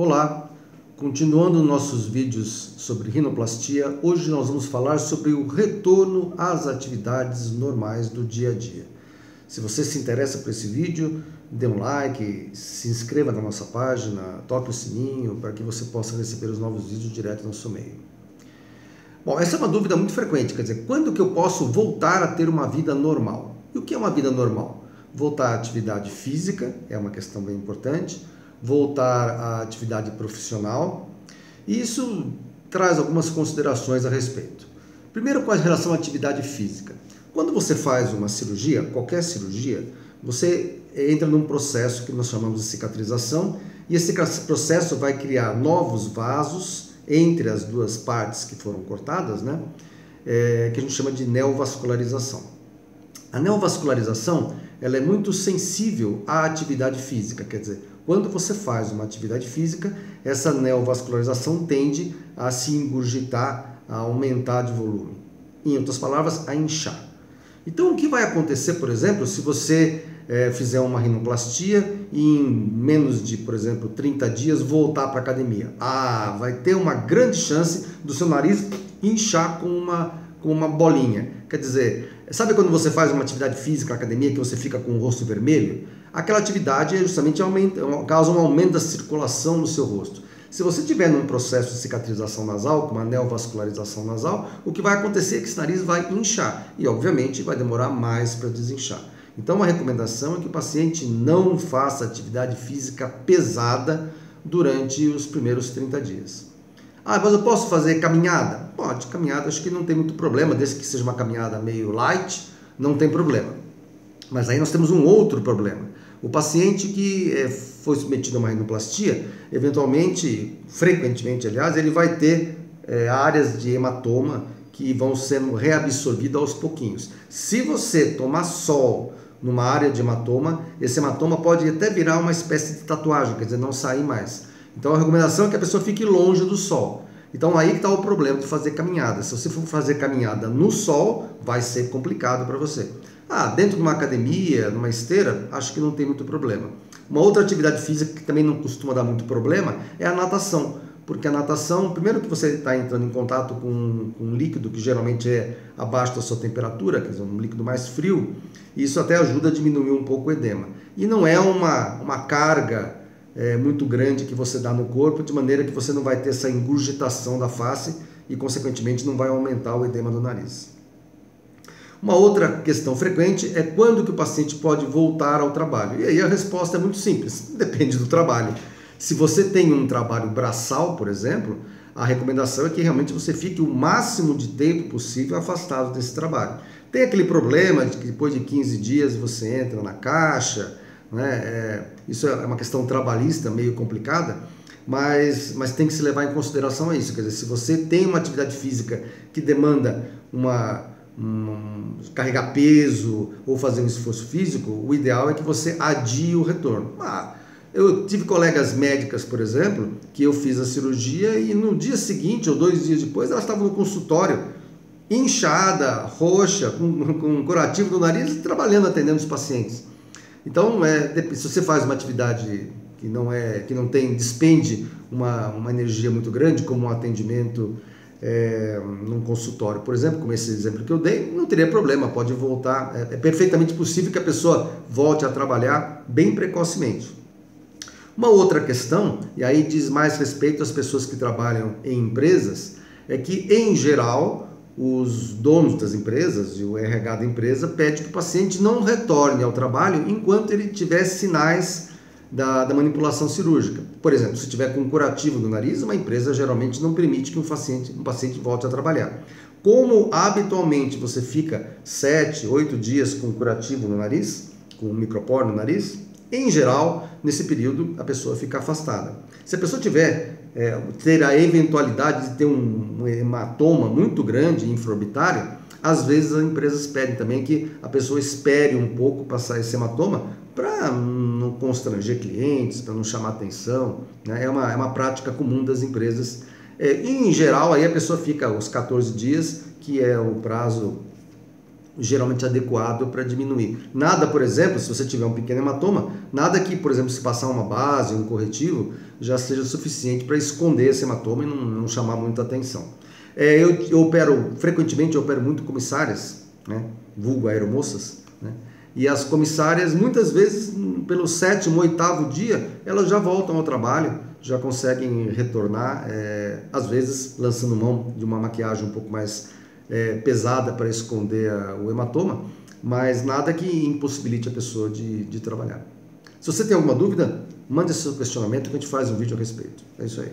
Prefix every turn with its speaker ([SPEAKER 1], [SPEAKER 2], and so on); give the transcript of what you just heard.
[SPEAKER 1] Olá, continuando nossos vídeos sobre rinoplastia, hoje nós vamos falar sobre o retorno às atividades normais do dia a dia. Se você se interessa por esse vídeo, dê um like, se inscreva na nossa página, toque o sininho para que você possa receber os novos vídeos direto no seu e-mail. Bom, essa é uma dúvida muito frequente, quer dizer, quando que eu posso voltar a ter uma vida normal? E o que é uma vida normal? Voltar à atividade física é uma questão bem importante, voltar à atividade profissional, e isso traz algumas considerações a respeito. Primeiro, com relação à atividade física. Quando você faz uma cirurgia, qualquer cirurgia, você entra num processo que nós chamamos de cicatrização, e esse processo vai criar novos vasos entre as duas partes que foram cortadas, né? Que a gente chama de neovascularização. A neovascularização ela é muito sensível à atividade física, quer dizer, quando você faz uma atividade física, essa neovascularização tende a se engurgitar, a aumentar de volume. Em outras palavras, a inchar. Então, o que vai acontecer, por exemplo, se você fizer uma rinoplastia e em menos de, por exemplo, 30 dias voltar para a academia? Vai ter uma grande chance do seu nariz inchar com uma bolinha. Quer dizer, sabe quando você faz uma atividade física na academia que você fica com o rosto vermelho? Aquela atividade justamente causa um aumento da circulação no seu rosto. Se você tiver num processo de cicatrização nasal, com uma neovascularização nasal, o que vai acontecer é que esse nariz vai inchar e, obviamente, vai demorar mais para desinchar. Então, a recomendação é que o paciente não faça atividade física pesada durante os primeiros 30 dias. Mas eu posso fazer caminhada? Pode, caminhada acho que não tem muito problema, desde que seja uma caminhada meio light, não tem problema. Mas aí nós temos um outro problema. O paciente que foi submetido a uma rinoplastia, eventualmente, frequentemente, aliás, ele vai ter áreas de hematoma que vão sendo reabsorvidas aos pouquinhos. Se você tomar sol numa área de hematoma, esse hematoma pode até virar uma espécie de tatuagem, quer dizer, não sair mais. Então a recomendação é que a pessoa fique longe do sol. Então aí que está o problema de fazer caminhada. Se você for fazer caminhada no sol, vai ser complicado para você. Dentro de uma academia, numa esteira, acho que não tem muito problema. Uma outra atividade física que também não costuma dar muito problema é a natação. Porque a natação, primeiro que você está entrando em contato com um líquido que geralmente é abaixo da sua temperatura, quer dizer, um líquido mais frio, e isso até ajuda a diminuir um pouco o edema. E não é uma carga muito grande que você dá no corpo, de maneira que você não vai ter essa engurgitação da face e, consequentemente, não vai aumentar o edema do nariz. Uma outra questão frequente é quando que o paciente pode voltar ao trabalho. E aí a resposta é muito simples, depende do trabalho. Se você tem um trabalho braçal, por exemplo, a recomendação é que realmente você fique o máximo de tempo possível afastado desse trabalho. Tem aquele problema de que depois de 15 dias você entra na caixa, né? Isso é uma questão trabalhista meio complicada, mas tem que se levar em consideração a isso. Quer dizer, se você tem uma atividade física que demanda carregar peso ou fazer um esforço físico, o ideal é que você adie o retorno. Eu tive colegas médicas, por exemplo, que eu fiz a cirurgia e no dia seguinte ou 2 dias depois elas estavam no consultório, inchada, roxa, com curativo do nariz, trabalhando, atendendo os pacientes. Então, se você faz uma atividade que não despende uma energia muito grande, como um atendimento num consultório, por exemplo, como esse exemplo que eu dei, não teria problema, pode voltar, é perfeitamente possível que a pessoa volte a trabalhar bem precocemente. Uma outra questão, e aí diz mais respeito às pessoas que trabalham em empresas, é que, em geral, os donos das empresas e o RH da empresa pede que o paciente não retorne ao trabalho enquanto ele tiver sinais da manipulação cirúrgica. Por exemplo, se tiver com um curativo no nariz, uma empresa geralmente não permite que um paciente volte a trabalhar. Como habitualmente você fica 7, 8 dias com curativo no nariz, com um microporo no nariz, em geral, nesse período a pessoa fica afastada. Se a pessoa ter a eventualidade de ter um hematoma muito grande, infraorbitário, às vezes as empresas pedem também que a pessoa espere um pouco passar esse hematoma para não constranger clientes, para não chamar atenção, né? É uma prática comum das empresas. Em geral, aí a pessoa fica os 14 dias, que é o prazo geralmente adequado para diminuir. Nada, por exemplo, se você tiver um pequeno hematoma, nada que, por exemplo, se passar uma base, um corretivo, já seja suficiente para esconder esse hematoma e não chamar muita atenção. Eu opero, frequentemente eu opero muito comissárias, né? Vulgo aeromoças, né? E as comissárias, muitas vezes, pelo 7º, 8º dia, elas já voltam ao trabalho, já conseguem retornar, às vezes lançando mão de uma maquiagem um pouco mais pesada para esconder o hematoma, mas nada que impossibilite a pessoa de trabalhar. Se você tem alguma dúvida, mande seu questionamento que a gente faz um vídeo a respeito. É isso aí.